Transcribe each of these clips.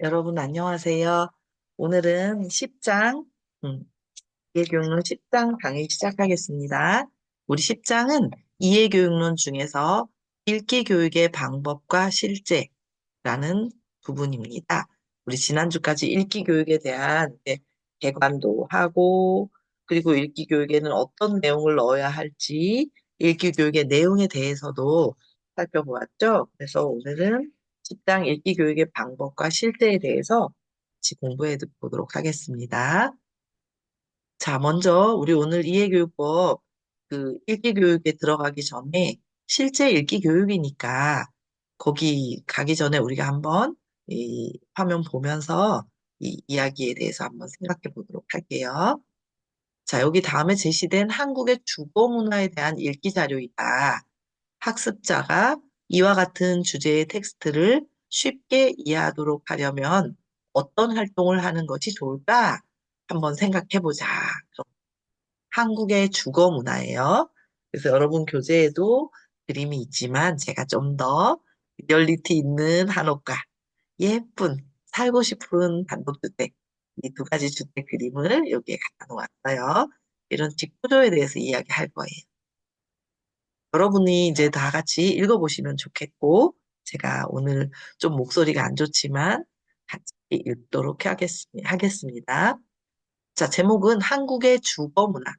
여러분 안녕하세요. 오늘은 10장, 이해교육론 10장 강의 시작하겠습니다. 우리 10장은 이해교육론 중에서 읽기 교육의 방법과 실제라는 부분입니다. 우리 지난주까지 읽기 교육에 대한 개관도 하고, 그리고 읽기 교육에는 어떤 내용을 넣어야 할지, 읽기 교육의 내용에 대해서도 살펴보았죠. 그래서 오늘은 10장 읽기 교육의 방법과 실제에 대해서 같이 공부해 보도록 하겠습니다. 자, 먼저 우리 오늘 이해교육법 읽기 교육에 들어가기 전에 실제 읽기 교육이니까 거기 가기 전에 우리가 한번 이 화면 보면서 이 이야기에 대해서 한번 생각해 보도록 할게요. 자, 여기 다음에 제시된 한국의 주거 문화에 대한 읽기 자료이다. 학습자가 이와 같은 주제의 텍스트를 쉽게 이해하도록 하려면 어떤 활동을 하는 것이 좋을까? 한번 생각해 보자. 한국의 주거 문화예요. 그래서 여러분 교재에도 그림이 있지만 제가 좀 더 리얼리티 있는 한옥과 예쁜 살고 싶은 단독주택 이 두 가지 주택 그림을 여기에 갖다 놓았어요. 이런 직구조에 대해서 이야기할 거예요. 여러분이 이제 다 같이 읽어보시면 좋겠고 제가 오늘 좀 목소리가 안 좋지만 같이 읽도록 하겠습니다. 자, 제목은 한국의 주거 문화.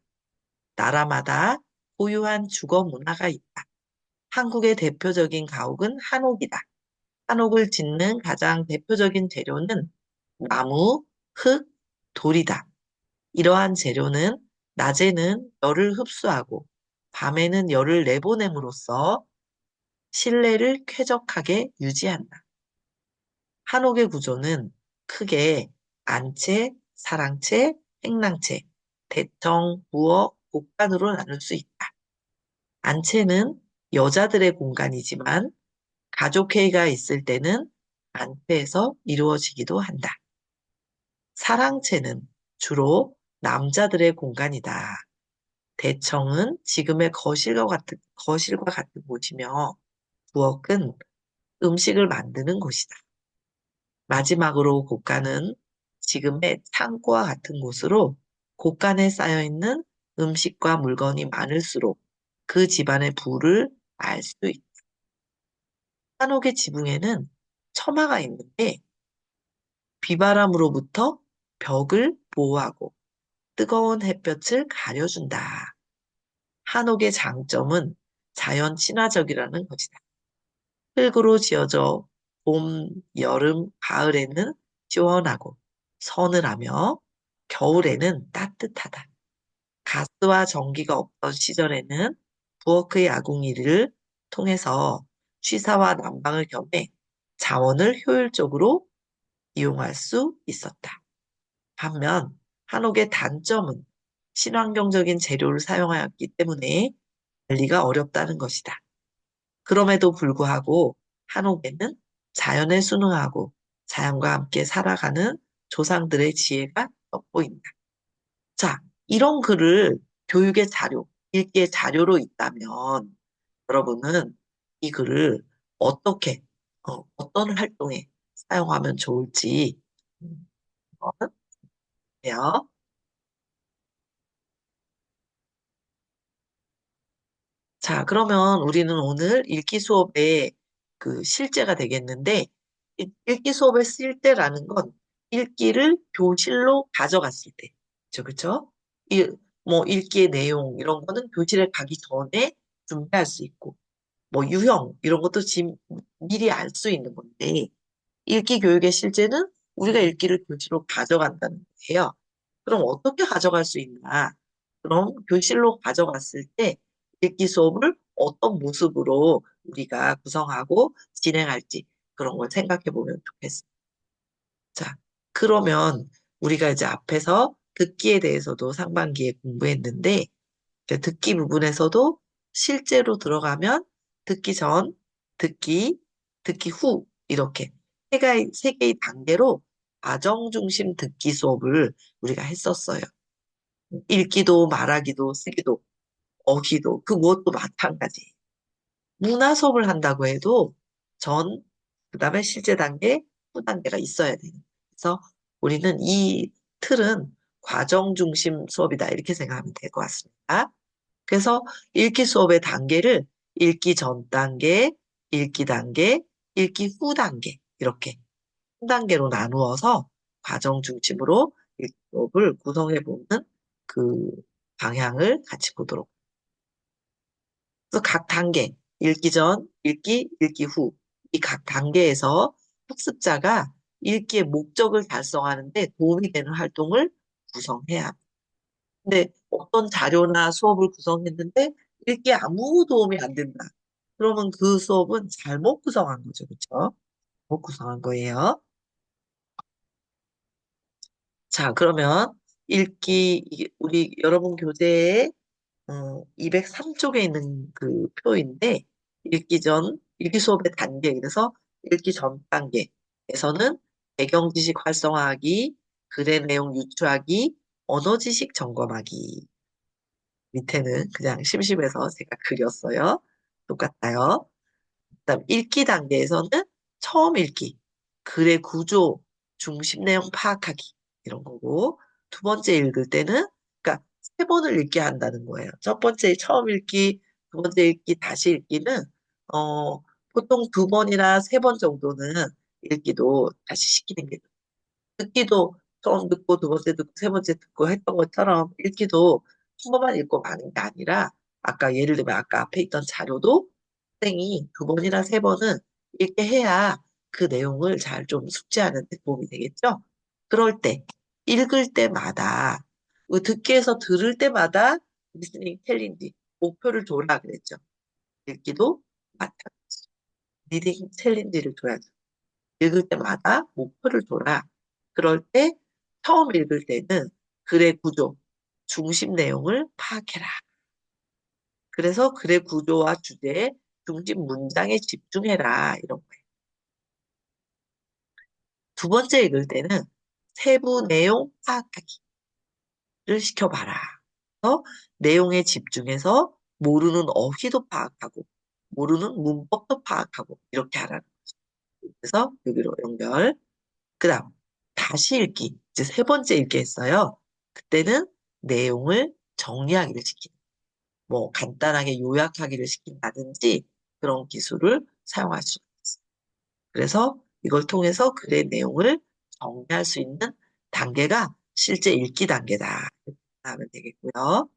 나라마다 고유한 주거 문화가 있다. 한국의 대표적인 가옥은 한옥이다. 한옥을 짓는 가장 대표적인 재료는 나무, 흙, 돌이다. 이러한 재료는 낮에는 열을 흡수하고 밤에는 열을 내보냄으로써 실내를 쾌적하게 유지한다. 한옥의 구조는 크게 안채, 사랑채, 행랑채, 대청, 부엌, 곡간으로 나눌 수 있다. 안채는 여자들의 공간이지만 가족회의가 있을 때는 안채에서 이루어지기도 한다. 사랑채는 주로 남자들의 공간이다. 대청은 지금의 거실과 같은 곳이며 부엌은 음식을 만드는 곳이다. 마지막으로 곡간은 지금의 창고와 같은 곳으로 곡간에 쌓여있는 음식과 물건이 많을수록 그 집안의 부를 알 수 있다. 한옥의 지붕에는 처마가 있는데 비바람으로부터 벽을 보호하고 뜨거운 햇볕을 가려준다. 한옥의 장점은 자연 친화적이라는 것이다. 흙으로 지어져 봄, 여름, 가을에는 시원하고 서늘하며 겨울에는 따뜻하다. 가스와 전기가 없던 시절에는 부엌의 아궁이를 통해서 취사와 난방을 겸해 자원을 효율적으로 이용할 수 있었다. 반면 한옥의 단점은 친환경적인 재료를 사용하였기 때문에 관리가 어렵다는 것이다. 그럼에도 불구하고 한옥에는 자연에 순응하고 자연과 함께 살아가는 조상들의 지혜가 돋보인다. 자, 이런 글을 교육의 자료, 읽기의 자료로 있다면 여러분은 이 글을 어떻게, 어떤 활동에 사용하면 좋을지 한번 해요. 자, 그러면 우리는 오늘 읽기 수업의 실제가 되겠는데, 읽기 수업의 실제라는 건 읽기를 교실로 가져갔을 때, 그쵸? 읽기의 내용, 이런 거는 교실에 가기 전에 준비할 수 있고, 유형, 이런 것도 지금 미리 알 수 있는 건데, 읽기 교육의 실제는 우리가 읽기를 교실로 가져간다는 거예요. 그럼 어떻게 가져갈 수 있나? 그럼 교실로 가져갔을 때 읽기 수업을 어떤 모습으로 우리가 구성하고 진행할지 그런 걸 생각해 보면 좋겠습니다. 자, 그러면 우리가 이제 앞에서 듣기에 대해서도 상반기에 공부했는데 이제 듣기 부분에서도 실제로 들어가면 듣기 전, 듣기, 듣기 후 이렇게 세 개의 단계로 과정 중심 듣기 수업을 우리가 했었어요. 읽기도 말하기도 쓰기도 어기도 그 무엇도 마찬가지. 문화 수업을 한다고 해도 전, 그다음에 실제 단계, 후 단계가 있어야 돼요. 그래서 우리는 이 틀은 과정 중심 수업이다. 이렇게 생각하면 될 것 같습니다. 그래서 읽기 수업의 단계를 읽기 전 단계, 읽기 단계, 읽기 후 단계 이렇게 한 단계로 나누어서 과정 중심으로 읽기 수업을 구성해 보는 그 방향을 같이 보도록. 그래서 각 단계, 읽기 전, 읽기, 읽기 후, 이 각 단계에서 학습자가 읽기의 목적을 달성하는데 도움이 되는 활동을 구성해야 합니다. 근데 어떤 자료나 수업을 구성했는데 읽기에 아무 도움이 안 된다. 그러면 그 수업은 잘못 구성한 거죠. 그렇죠? 잘못 구성한 거예요. 자, 그러면 우리 여러분 교재에 203쪽에 있는 그 표인데, 읽기 수업의 단계, 그래서 읽기 전 단계에서는 배경 지식 활성화하기, 글의 내용 유추하기, 언어 지식 점검하기. 밑에는 그냥 심심해서 제가 그렸어요. 똑같아요. 그다음 읽기 단계에서는 처음 읽기, 글의 구조, 중심 내용 파악하기 이런 거고 두 번째 읽을 때는 그러니까 세 번을 읽게 한다는 거예요. 첫 번째 처음 읽기, 두 번째 읽기, 다시 읽기는 보통 두 번이나 세 번 정도는 읽기도 다시 시키는 게 듣기도 처음 듣고 두 번째 듣고 세 번째 듣고 했던 것처럼 읽기도 한 번만 읽고 마는 게 아니라 아까 예를 들면 아까 앞에 있던 자료도 학생이 두 번이나 세 번은 읽게 해야 그 내용을 잘 좀 숙지하는 데 도움이 되겠죠? 그럴 때 읽을 때마다 듣기 해서 들을 때마다 리스닝 챌린지 목표를 줘라 그랬죠. 읽기도 마찬가지. 리딩 챌린지를 줘야죠. 읽을 때마다 목표를 둬라. 그럴 때 처음 읽을 때는 글의 구조, 중심 내용을 파악해라. 그래서 글의 구조와 주제, 중심 문장에 집중해라. 이런 거예요. 두 번째 읽을 때는 세부 내용 파악하기를 시켜봐라. 그래서 내용에 집중해서 모르는 어휘도 파악하고, 모르는 문법도 파악하고, 이렇게 하라는 거죠. 그래서 여기로 연결. 그 다음, 다시 읽기. 이제 세 번째 읽기 했어요. 그때는 내용을 정리하기를 시키는, 뭐, 간단하게 요약하기를 시킨다든지 그런 기술을 사용할 수 있어요. 그래서 이걸 통해서 글의 내용을 정리할 수 있는 단계가 실제 읽기 단계다. 이렇게 하면 되겠고요.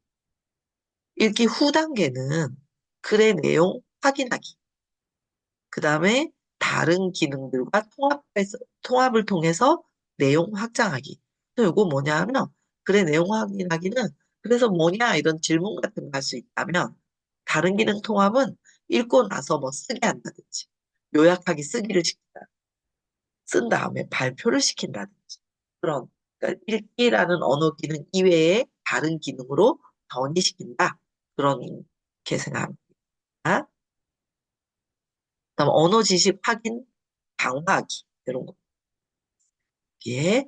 읽기 후 단계는 글의 내용 확인하기. 그 다음에 다른 기능들과 통합을 통해서 내용 확장하기. 또 이거 뭐냐 하면, 글의 내용 확인하기는 그래서 뭐냐 이런 질문 같은 거 할 수 있다면, 다른 기능 통합은 읽고 나서 뭐 쓰게 한다든지, 요약하기 쓰기를 시킨다. 쓴 다음에 발표를 시킨다든지. 그런, 그러니까 읽기라는 언어 기능 이외에 다른 기능으로 전이시킨다. 그런 게 생각합니다. 그다음 언어 지식 확인 강화하기 이런 거. 예.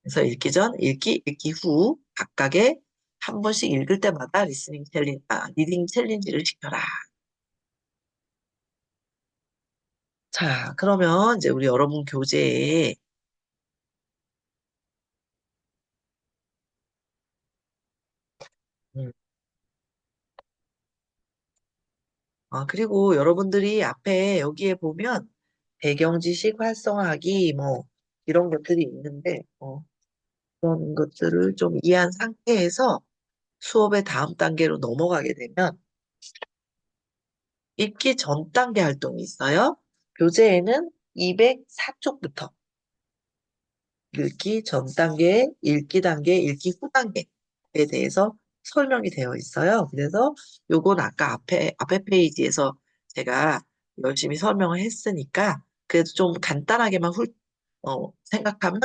그래서 읽기 전, 읽기 후 각각의 한 번씩 읽을 때마다 리딩 챌린지를 시켜라. 자, 그러면 이제 우리 여러분 교재에 음, 그리고 여러분들이 앞에 여기에 보면 배경 지식 활성화하기 뭐 이런 것들이 있는데 그런 것들을 좀 이해한 상태에서 수업의 다음 단계로 넘어가게 되면 읽기 전 단계 활동이 있어요. 교재에는 204쪽부터 읽기 전 단계, 읽기 단계, 읽기 후 단계에 대해서 설명이 되어 있어요. 그래서 요건 아까 앞에 페이지에서 제가 열심히 설명을 했으니까 그래도 좀 간단하게만 생각하면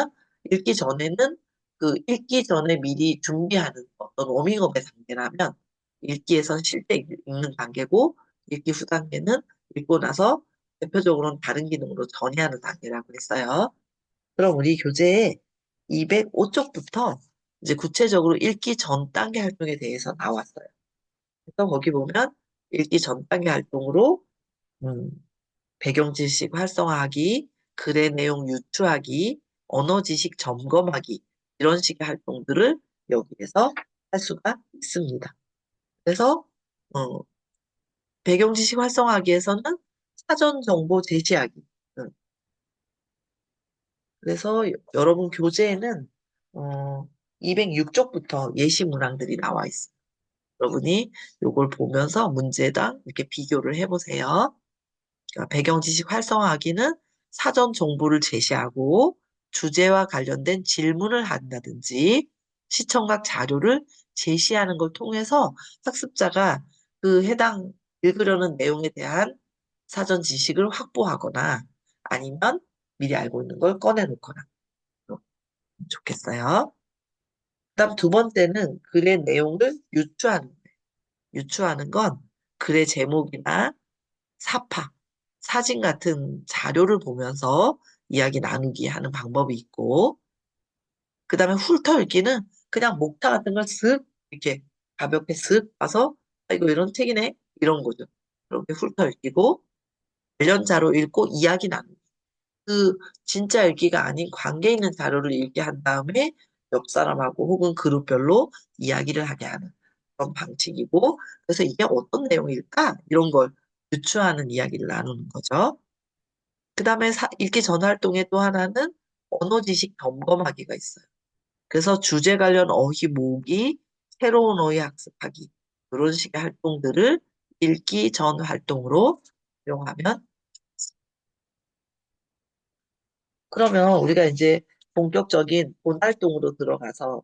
읽기 전에는 그 읽기 전에 미리 준비하는 어떤 워밍업의 단계라면 읽기에선 실제 읽는 단계고 읽기 후 단계는 읽고 나서 대표적으로는 다른 기능으로 전이하는 단계라고 했어요. 그럼 우리 교재에 205쪽부터 이제 구체적으로 읽기 전 단계 활동에 대해서 나왔어요. 그래서 거기 보면 읽기 전 단계 활동으로 음, 배경 지식 활성화하기, 글의 내용 유추하기, 언어 지식 점검하기, 이런 식의 활동들을 여기에서 할 수가 있습니다. 그래서, 어, 배경 지식 활성화하기에서는 사전 정보 제시하기. 음, 그래서 여러분 교재에는, 어, 206쪽부터 예시 문항들이 나와 있어요. 여러분이 요걸 보면서 문제당 이렇게 비교를 해보세요. 그러니까 배경 지식 활성화하기는 사전 정보를 제시하고 주제와 관련된 질문을 한다든지 시청각 자료를 제시하는 걸 통해서 학습자가 그 해당 읽으려는 내용에 대한 사전 지식을 확보하거나 아니면 미리 알고 있는 걸 꺼내놓거나 그러면 좋겠어요. 그다음 두 번째는 글의 내용을 유추하는 거예요. 유추하는 건 글의 제목이나 사파, 사진 같은 자료를 보면서 이야기 나누기 하는 방법이 있고, 그 다음에 훑어읽기는 그냥 목타 같은 걸 쓱 이렇게 가볍게 쓱 봐서, 아, 이거 이런 책이네? 이런 거죠. 그렇게 훑어읽기고, 관련 자료 읽고 이야기 나누기. 그 진짜 읽기가 아닌 관계 있는 자료를 읽게 한 다음에 옆 사람하고 혹은 그룹별로 이야기를 하게 하는 그런 방식이고, 그래서 이게 어떤 내용일까? 이런 걸 유추하는 이야기를 나누는 거죠. 그 다음에 읽기 전 활동의 또 하나는 언어 지식 점검하기가 있어요. 그래서 주제 관련 어휘 모으기, 새로운 어휘 학습하기, 이런 식의 활동들을 읽기 전 활동으로 활용하면, 그러면 우리가 이제 본격적인 본 활동으로 들어가서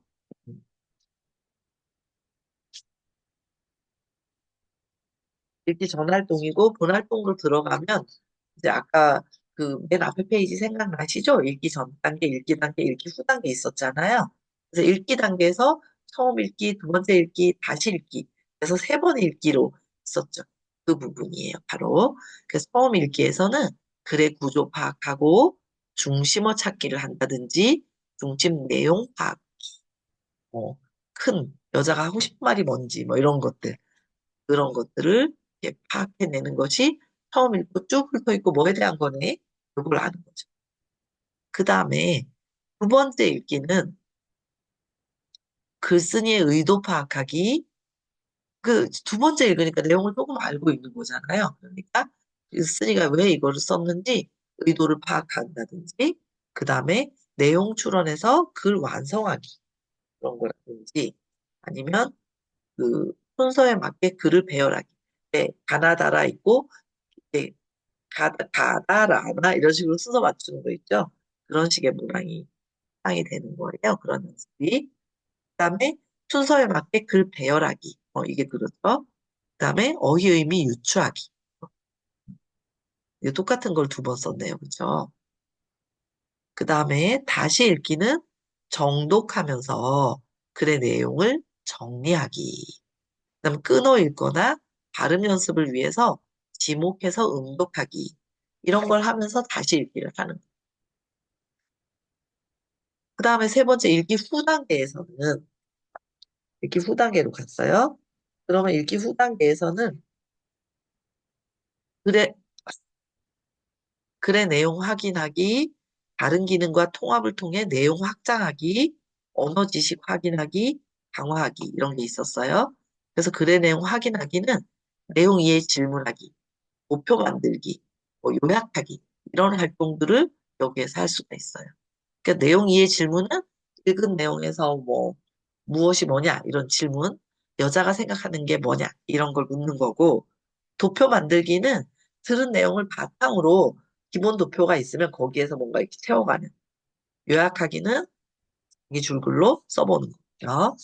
읽기 전 활동이고 본 활동으로 들어가면 이제 아까 그 맨 앞에 페이지 생각나시죠? 읽기 전 단계, 읽기 단계, 읽기 후 단계 있었잖아요. 그래서 읽기 단계에서 처음 읽기, 두 번째 읽기, 다시 읽기. 그래서 세 번 읽기로 있었죠. 그 부분이에요, 바로. 그래서 처음 읽기에서는 글의 구조 파악하고 중심어 찾기를 한다든지 중심 내용 파악, 뭐, 큰 여자가 하고 싶은 말이 뭔지 뭐 이런 것들. 그런 것들을 이렇게 파악해내는 것이 처음 읽고 쭉 훑어있고 뭐에 대한 거네? 이걸 아는 거죠. 그 다음에 두 번째 읽기는 글쓴이의 의도 파악하기. 그 두 번째 읽으니까 내용을 조금 알고 있는 거잖아요. 그러니까 글쓴이가 왜 이거를 썼는지 의도를 파악한다든지, 그 다음에 내용 추론해서 글 완성하기. 그런 거라든지, 아니면 그 순서에 맞게 글을 배열하기. 네, 가나다라 있고, 네, 가다라나 이런 식으로 순서 맞추는 거 있죠. 그런 식의 문항이 상이 되는 거예요. 그런 연습이. 그다음에 순서에 맞게 글 배열하기. 이게 그렇죠. 그다음에 어휘 의미 유추하기. 이거 똑같은 걸 두 번 썼네요. 그죠? 그다음에 다시 읽기는 정독하면서 글의 내용을 정리하기. 그다음 끊어 읽거나 발음 연습을 위해서 지목해서 음독하기. 이런 걸 하면서 다시 읽기를 하는 거예요. 그 다음에 세 번째 읽기 후 단계에서는 읽기 후 단계로 갔어요. 그러면 읽기 후 단계에서는 글의, 글의 내용 확인하기, 다른 기능과 통합을 통해 내용 확장하기, 언어 지식 확인하기, 강화하기 이런 게 있었어요. 그래서 글의 내용 확인하기는 내용 이해 질문하기, 목표 만들기, 뭐 요약하기 이런 활동들을 여기에서 할 수가 있어요. 그러니까 내용 이해 질문은 읽은 내용에서 뭐 무엇이 뭐냐 이런 질문, 여자가 생각하는 게 뭐냐 이런 걸 묻는 거고, 도표 만들기는 들은 내용을 바탕으로 기본 도표가 있으면 거기에서 뭔가 이렇게 채워가는, 요약하기는 이 줄글로 써보는 거죠.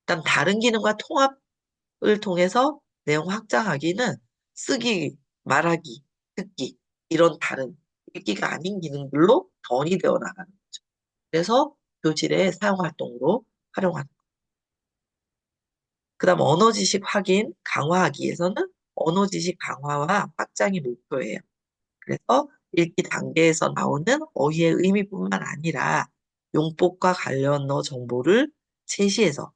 그다음 다른 기능과 통합을 통해서 내용 확장하기는 쓰기, 말하기, 듣기 이런 다른 읽기가 아닌 기능들로 던이 되어 나가는 거죠. 그래서 교실의 사용 활동으로 활용하는. 그다음 언어 지식 확인, 강화하기에서는 언어 지식 강화와 확장이 목표예요. 그래서 읽기 단계에서 나오는 어휘의 의미뿐만 아니라 용법과 관련어 정보를 제시해서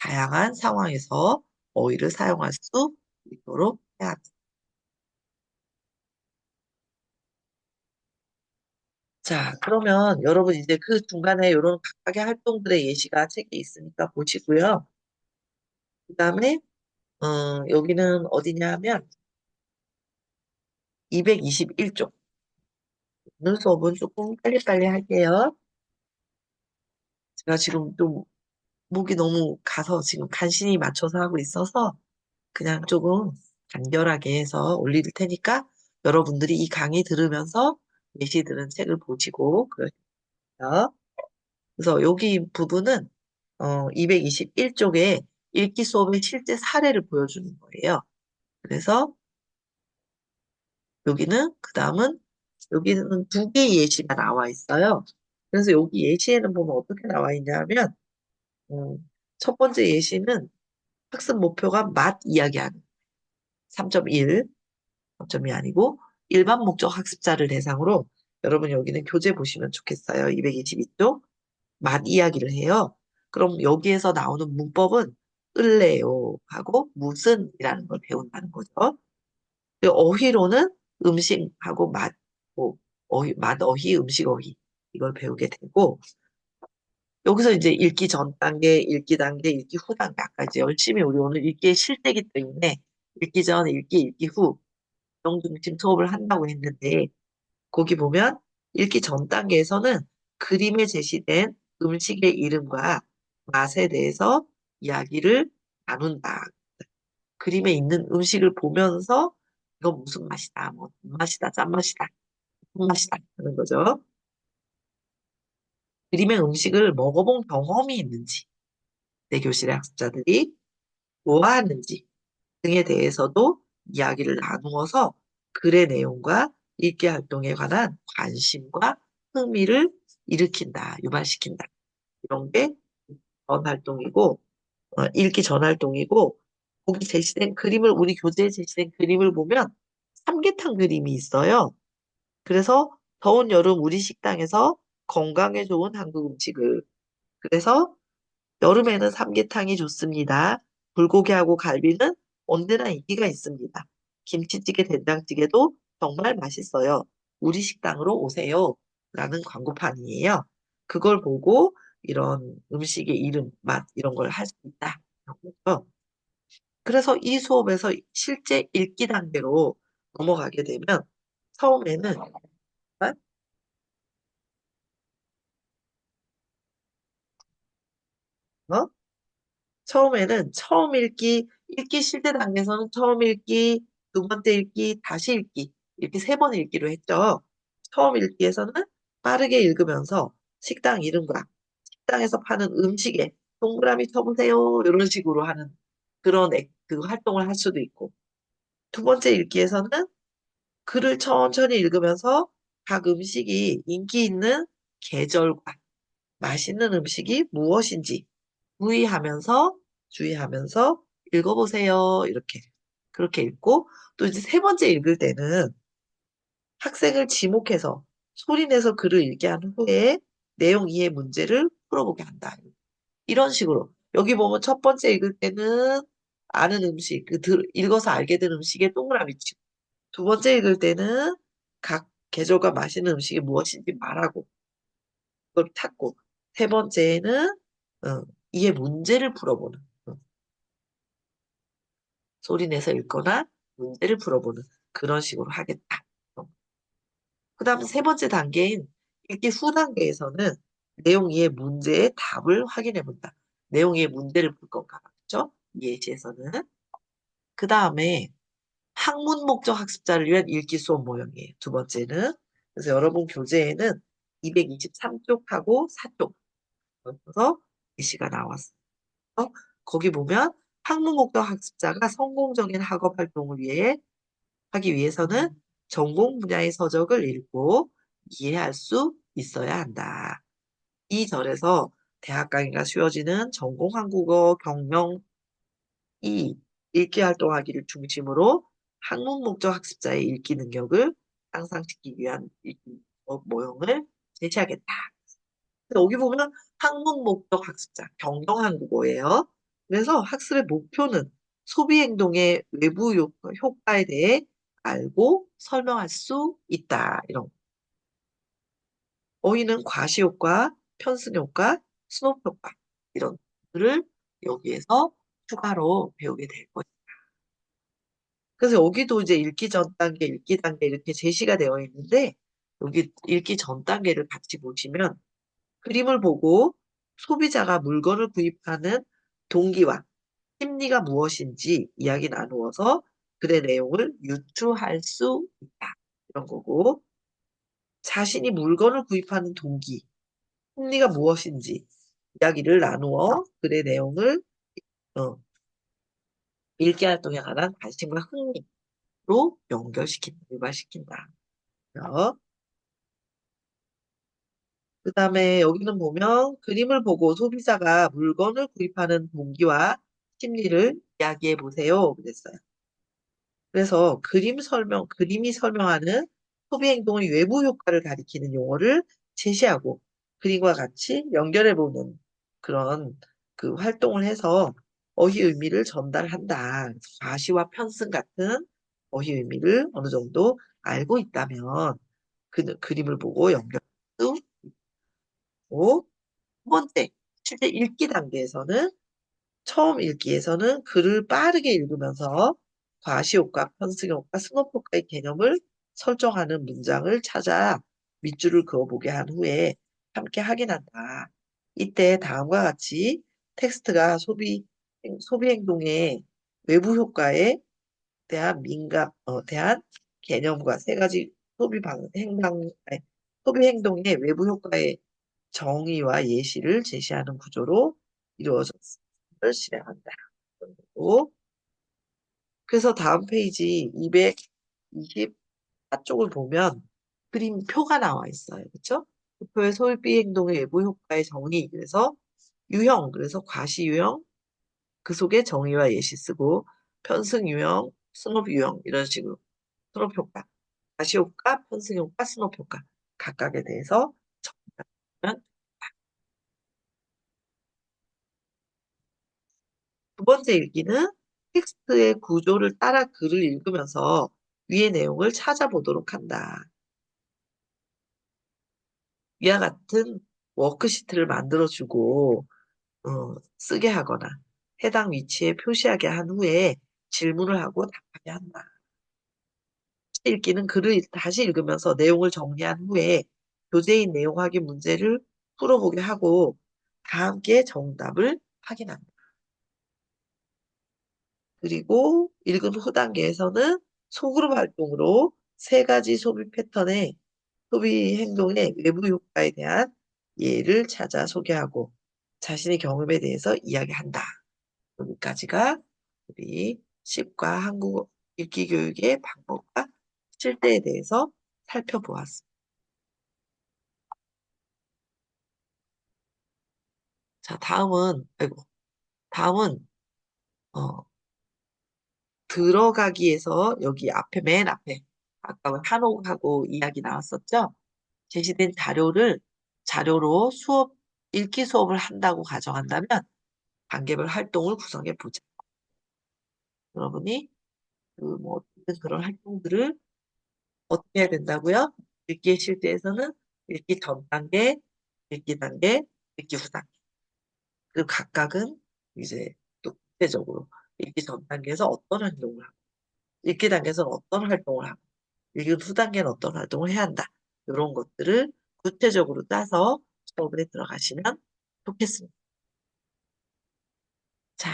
다양한 상황에서 어휘를 사용할 수 있도록 해야 합니다. 자, 그러면 여러분 이제 그 중간에 이런 각각의 활동들의 예시가 책에 있으니까 보시고요. 그 다음에, 여기는 어디냐 하면 221쪽. 오늘 수업은 조금 빨리빨리 할게요. 제가 지금 좀 목이 너무 가서 지금 간신히 맞춰서 하고 있어서 그냥 조금 간결하게 해서 올릴 테니까 여러분들이 이 강의 들으면서 예시 들은 책을 보시고 그러세요. 그래서 여기 부분은 221쪽에 읽기 수업의 실제 사례를 보여주는 거예요. 그래서 여기는 그 다음은 여기는 두 개의 예시가 나와 있어요. 그래서 여기 예시에는 보면 어떻게 나와 있냐면 음, 첫 번째 예시는 학습 목표가 맛 이야기하는 3.1, 3.2 아니고 일반 목적 학습자를 대상으로 여러분 여기는 교재 보시면 좋겠어요. 222쪽 맛 이야기를 해요. 그럼 여기에서 나오는 문법은 을래요 하고 무슨이라는 걸 배운다는 거죠. 그리고 어휘로는 음식하고 맛, 뭐 어휘, 맛 어휘, 음식 어휘 이걸 배우게 되고 여기서 이제 읽기 전 단계, 읽기 단계, 읽기 후 단계 아까 이제 열심히 우리 오늘 읽기에 실대기 때문에 읽기 전, 읽기 후 이동 중심 수업을 한다고 했는데 거기 보면 읽기 전 단계에서는 그림에 제시된 음식의 이름과 맛에 대해서 이야기를 나눈다. 그림에 있는 음식을 보면서 이거 무슨 맛이다, 뭐 단맛이다, 짠맛이다, 손맛이다 하는 거죠. 그림의 음식을 먹어본 경험이 있는지, 내 교실의 학습자들이 좋아하는지 등에 대해서도 이야기를 나누어서 글의 내용과 읽기 활동에 관한 관심과 흥미를 일으킨다, 유발시킨다. 이런 게 전 활동이고, 읽기 전 활동이고, 거기 제시된 그림을, 우리 교재에 제시된 그림을 보면 삼계탕 그림이 있어요. 그래서 더운 여름 우리 식당에서 건강에 좋은 한국 음식을, 그래서 여름에는 삼계탕이 좋습니다. 불고기하고 갈비는 언제나 인기가 있습니다. 김치찌개, 된장찌개도 정말 맛있어요. 우리 식당으로 오세요. 라는 광고판이에요. 그걸 보고 이런 음식의 이름, 맛, 이런 걸 할 수 있다. 이런 거죠. 그래서 이 수업에서 실제 읽기 단계로 넘어가게 되면 처음에는 어? 처음에는 처음 읽기, 읽기 실제 단계에서는 처음 읽기, 두 번째 읽기, 다시 읽기, 이렇게 세 번 읽기로 했죠. 처음 읽기에서는 빠르게 읽으면서 식당 이름과 식당에서 파는 음식에 동그라미 쳐보세요. 이런 식으로 하는 그런 그 활동을 할 수도 있고. 두 번째 읽기에서는 글을 천천히 읽으면서 각 음식이 인기 있는 계절과 맛있는 음식이 무엇인지 주의하면서 읽어보세요. 이렇게. 그렇게 읽고, 또 이제 세 번째 읽을 때는 학생을 지목해서 소리내서 글을 읽게 한 후에 내용 이해 문제를 풀어보게 한다. 이런 식으로. 여기 보면 첫 번째 읽을 때는 아는 음식, 읽어서 알게 된 음식에 동그라미 치고, 두 번째 읽을 때는 각 계절과 맛있는 음식이 무엇인지 말하고, 그걸 찾고, 세 번째는 이해 문제를 풀어보는. 소리 내서 읽거나 문제를 풀어보는 그런 식으로 하겠다. 그 다음 세 번째 단계인 읽기 후 단계에서는 내용 이해 문제의 답을 확인해 본다. 내용 이해 문제를 풀 건가 그죠? 이 예시에서는. 그 다음에 학문 목적 학습자를 위한 읽기 수업 모형이에요. 두 번째는. 그래서 여러분 교재에는 223쪽하고 4쪽 그래서 예시가 나왔어요. 거기 보면 학문 목적 학습자가 성공적인 학업 활동을 위해 하기 위해서는 전공 분야의 서적을 읽고 이해할 수 있어야 한다. 이 절에서 대학 강의가 쉬워지는 전공 한국어 경영 이 읽기 활동하기를 중심으로 학문 목적 학습자의 읽기 능력을 향상시키기 위한 읽기 모형을 제시하겠다. 여기 보면 학문 목적 학습자, 경영 한국어예요. 그래서 학습의 목표는 소비 행동의 외부 효과에 대해 알고 설명할 수 있다. 이런. 어휘는 과시효과, 편승효과, 스높효과 이런 것들을 여기에서 추가로 배우게 될 거예요. 그래서 여기도 이제 읽기 전 단계, 읽기 단계 이렇게 제시가 되어 있는데 여기 읽기 전 단계를 같이 보시면 그림을 보고 소비자가 물건을 구입하는 동기와 심리가 무엇인지 이야기 나누어서 글의 내용을 유추할 수 있다. 이런 거고 자신이 물건을 구입하는 동기, 심리가 무엇인지 이야기를 나누어 글의 내용을 어, 읽기 활동에 관한 관심과 흥미로 연결시킨다, 유발시킨다. 그 다음에 여기는 보면 그림을 보고 소비자가 물건을 구입하는 동기와 심리를 이야기해 보세요. 그랬어요. 그래서 그림이 설명하는 소비 행동의 외부 효과를 가리키는 용어를 제시하고 그림과 같이 연결해 보는 그런 그 활동을 해서 어휘 의미를 전달한다. 과시와 편승 같은 어휘 의미를 어느 정도 알고 있다면 그림을 보고 연결할 수 있고 두 번째, 실제 읽기 단계에서는 처음 읽기에서는 글을 빠르게 읽으면서 과시효과, 편승효과, 승업효과의 개념을 설정하는 문장을 찾아 밑줄을 그어보게 한 후에 함께 확인한다. 이때 다음과 같이 텍스트가 소비 행동의 외부 효과에 대한 개념과 세 가지 아니, 소비 행동의 외부 효과의 정의와 예시를 제시하는 구조로 이루어졌음을 실행한다. 그리고 그래서 다음 페이지 224쪽을 보면 그림표가 나와 있어요. 그렇죠? 그 표에 소비 행동의 외부 효과의 정의, 그래서 유형, 그래서 과시 유형, 그 속에 정의와 예시 쓰고 편승 유형, 승업 유형 이런 식으로 승업 효과, 과시 효과, 편승 효과, 승업 효과 각각에 대해서 정의하면 두 번째 읽기는 텍스트의 구조를 따라 글을 읽으면서 위의 내용을 찾아보도록 한다. 위와 같은 워크시트를 만들어주고 쓰게 하거나 해당 위치에 표시하게 한 후에 질문을 하고 답하게 한다. 읽기는 글을 다시 읽으면서 내용을 정리한 후에 교재인 내용 확인 문제를 풀어보게 하고 다 함께 정답을 확인한다. 그리고 읽은 후 단계에서는 소그룹 활동으로 세 가지 소비 행동의 외부 효과에 대한 예를 찾아 소개하고 자신의 경험에 대해서 이야기한다. 여기까지가 우리 식과 한국어 읽기 교육의 방법과 실태에 대해서 살펴보았습니다. 자, 다음은 어, 들어가기에서 여기 맨 앞에 아까 한옥하고 이야기 나왔었죠? 제시된 자료로 읽기 수업을 한다고 가정한다면 단계별 활동을 구성해 보자. 여러분이 그런 활동들을 어떻게 해야 된다고요? 읽기 실제에서는 읽기 전 단계, 읽기 단계, 읽기 후 단계. 그리고 각각은 이제 또 구체적으로 읽기 전 단계에서 어떤 행동을 하고, 읽기 단계에서는 어떤 활동을 하고, 읽기 후 단계는 어떤 활동을 해야 한다. 이런 것들을 구체적으로 따서 수업에 들어가시면 좋겠습니다. 자,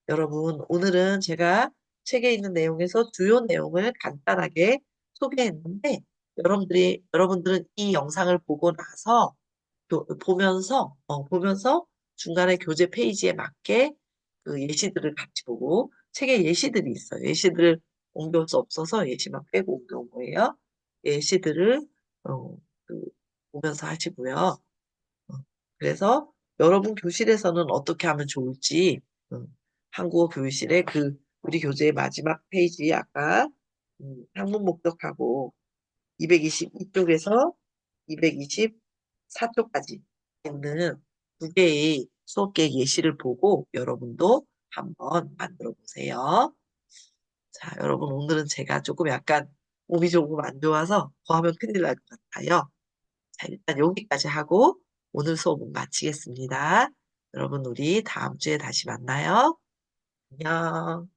여러분, 오늘은 제가 책에 있는 내용에서 주요 내용을 간단하게 소개했는데, 여러분들은 이 영상을 보고 나서, 보면서 중간에 교재 페이지에 맞게 그 예시들을 같이 보고, 책에 예시들이 있어요. 예시들을 옮겨올 수 없어서 예시만 빼고 옮겨온 거예요. 예시들을, 어, 그, 보면서 하시고요. 어, 그래서 여러분 교실에서는 어떻게 하면 좋을지 한국어 교실의 우리 교재의 마지막 페이지 아까 학문 목적하고 222쪽에서 224쪽까지 있는 두 개의 수업 계획 예시를 보고 여러분도 한번 만들어 보세요. 자, 여러분 오늘은 제가 조금 약간 몸이 조금 안 좋아서 더 하면 큰일 날 것 같아요. 자, 일단 여기까지 하고 오늘 수업은 마치겠습니다. 여러분, 우리 다음 주에 다시 만나요. 안녕.